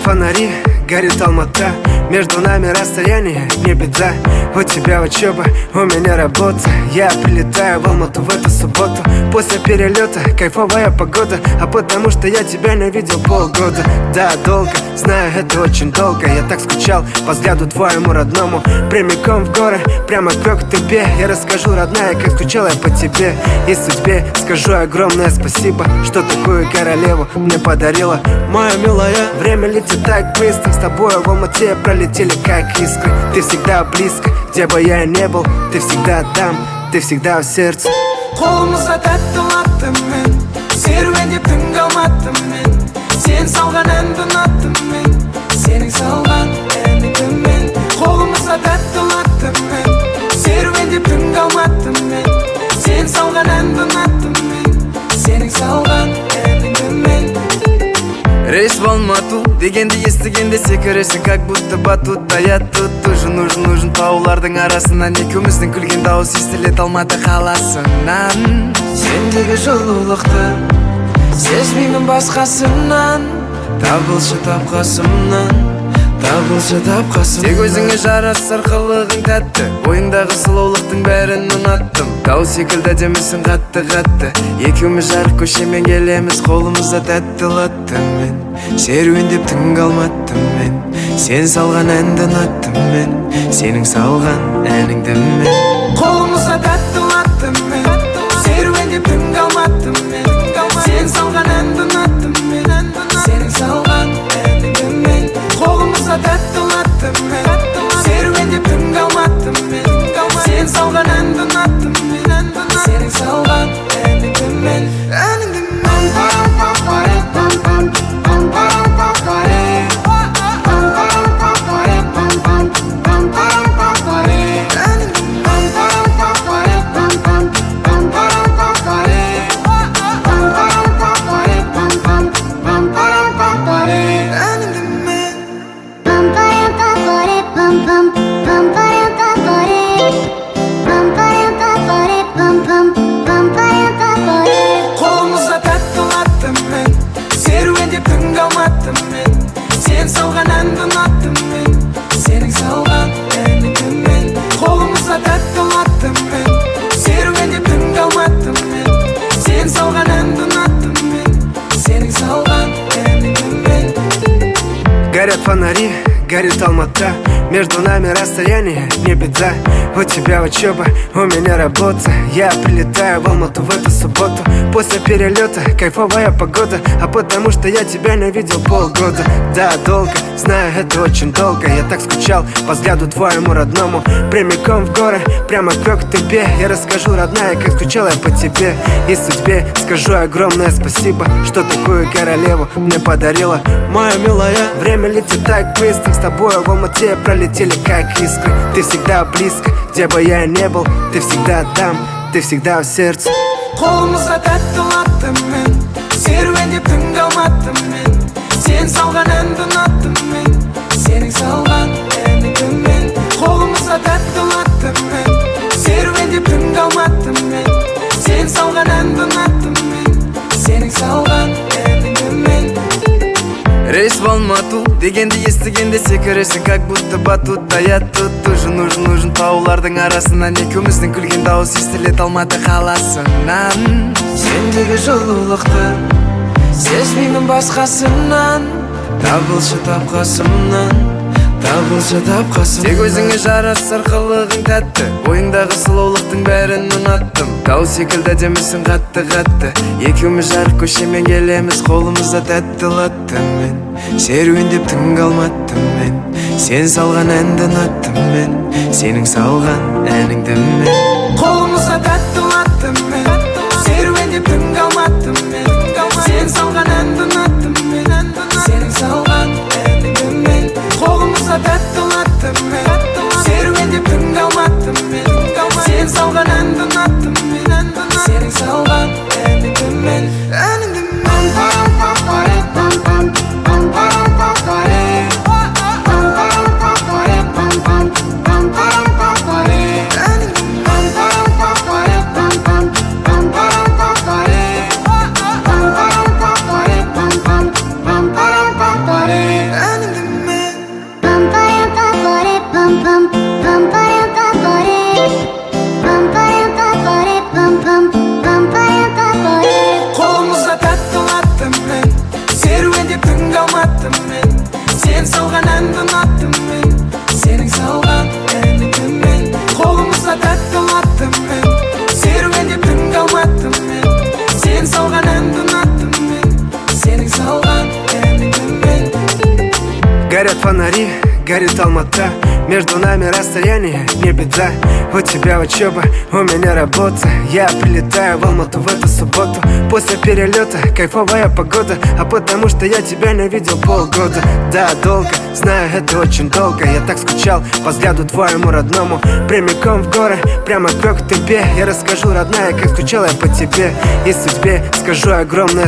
фонари, горит Алмата. Между нами расстояние, не беда. У тебя учеба, у меня работа. Я прилетаю в Алмату в эту субботу. После перелета кайфовая погода. А потому что я тебя не видел полгода. Да, долго, знаю, это очень долго. Я так скучал по взгляду твоему родному. Прямиком в горы, прямо к тебе. Я расскажу, родная, как скучал я по тебе. И судьбе скажу огромное спасибо, что такую королеву мне подарила. Моя милая, время летит так быстро. С тобой в Алмате пролетели как искры. Ты всегда близко, где бы я ни был. Ты всегда там, ты всегда в сердце. Қолымызға тәтті ұнаттым мен, серуендеп түнгі алматтым мен. Сен салған әнді ұнаттым мен, сенің салған әніңді мен. Қолымызға тәтті ұнаттым мен, серуендеп түнгі алматтым мен. Сен салған әнді ұнаттым мен, сенің салған әніңді мен. Рейс в Алмату дегенді естігенде секіресің, как будто батутта. Я тут нужен таулардың арасынан. Екеуміздің күлген дауыс естілет Алматы қаласынан. Сендегі жылулықты сезбеймін басқасынан. Табылшы тапқасымнан, табылшы тапқасым. Тек өзіңе жарасар қылығың тәтті, ойыңдағы сұлулықтың бәрін ұнаттым. Тау секілді демесің қатты. Екеуміз жарық көшемен келеміз, қолымызда тәтті латтым мен. Серуендеп түнгі алматтым мен, сен салған әнді ұнаттым мен, сенің салған әніңді мен. Қолымызға тәтті ұнаттым мен, серуендеп түнгі алматтым мен. Сен салған әнді ұнаттым мен, сенің салған әніңді мен. Қолымызға тәтті ұнаттым мен, серуендеп түнгі алматтым мен. Сен салған әнді ұнаттым мен, сенің салған әніңді мен. Қолымызға тәтті ұнаттым мен, серуендеп түнгі алматтым мен. Сен салған әнді ұнаттым мен, сенің салған әніңді мен. Қолымызға тәтті ұнаттым мен, серуендеп түнгі алматтым мен. Сен салған әнді ұнаттым мен, сенің салған әніңді мен. Горят фонари, горит Алмата. Между нами расстояние, не беда. У тебя учеба, у меня работа. Я прилетаю в Алмату в эту субботу. После перелета кайфовая погода. А потому что я тебя не видел полгода. Да, долго, знаю, это очень долго. Я так скучал по взгляду твоему родному. Прямиком в горы, прямо к тебе. Я расскажу, родная, как скучал я по тебе. И судьбе скажу огромное спасибо, что такую королеву мне подарила. Моя милая, время летит так быстро. С тобой в Алмате пролетели как искры. Ты всегда близко, где бы я ни был. Ты всегда там, ты всегда в сердце. Қолымызға тәтті ұнаттым мен, серуендеп түнгі алматтым мен. Сен салған әнді ұнаттым мен, сенің салған әніңді мен. Қолымызға тәтті ұнаттым мен, серуендеп түнгі алматтым мен. Сен салған әнді ұнаттым мен, сенің салған әніңді мен. Рейс в Алмату дегенді естігенде секіресің, как будто батутта. Я тут нужен таулардың арасынан. Екеуміздің күлген дауыс естілет Алматы қаласынан. Сендегі жылулықты сезбеймін басқасынан. Табылшы тапқасымнан, табылшы тапқасым. Тек өзіңе жарасар қылығың тәтті, ойыңдағы сұлулықтың бәрін ұнаттым. Тау секілді демесің қатты. Екеуміз жарық көшемен келеміз, қолымызда тәтті латтым мен. Серуендеп түнгі алматтым мен, сен салған әнді ұнаттым мен, сенің салған әніңді мен. Қолымызға тәтті ұнаттым мен, серуендеп түнгі алматтым мен. Сен салған әнді ұнаттым мен, сенің салған әніңді мен. Қолымызға тәтті ұнаттым мен, серуендеп түнгі алматтым мен. Сен салған әнді ұнаттым мен, сенің салған әніңді мен. салган әнді ұнаттым мен, сенің салган әніңді мен. Қолымызда тәттілаттым мен, серуендеп түн қалматтым мен. Сен салган әнді ұнаттым мен, сенің салган әніңді мен. Горят фонари, горит Алмата, между нами расстояние, не беда. У тебя учеба, у меня работа. Я прилетаю в Алмату в эту субботу. После перелета кайфовая погода, а потому что я тебя не видел полгода. Да, долго, знаю, это очень долго. Я так скучал по взгляду твоему родному. Прямиком в горы, прямо к тебе. Я расскажу, родная, как скучал я по тебе и судьбе. Скажу огромное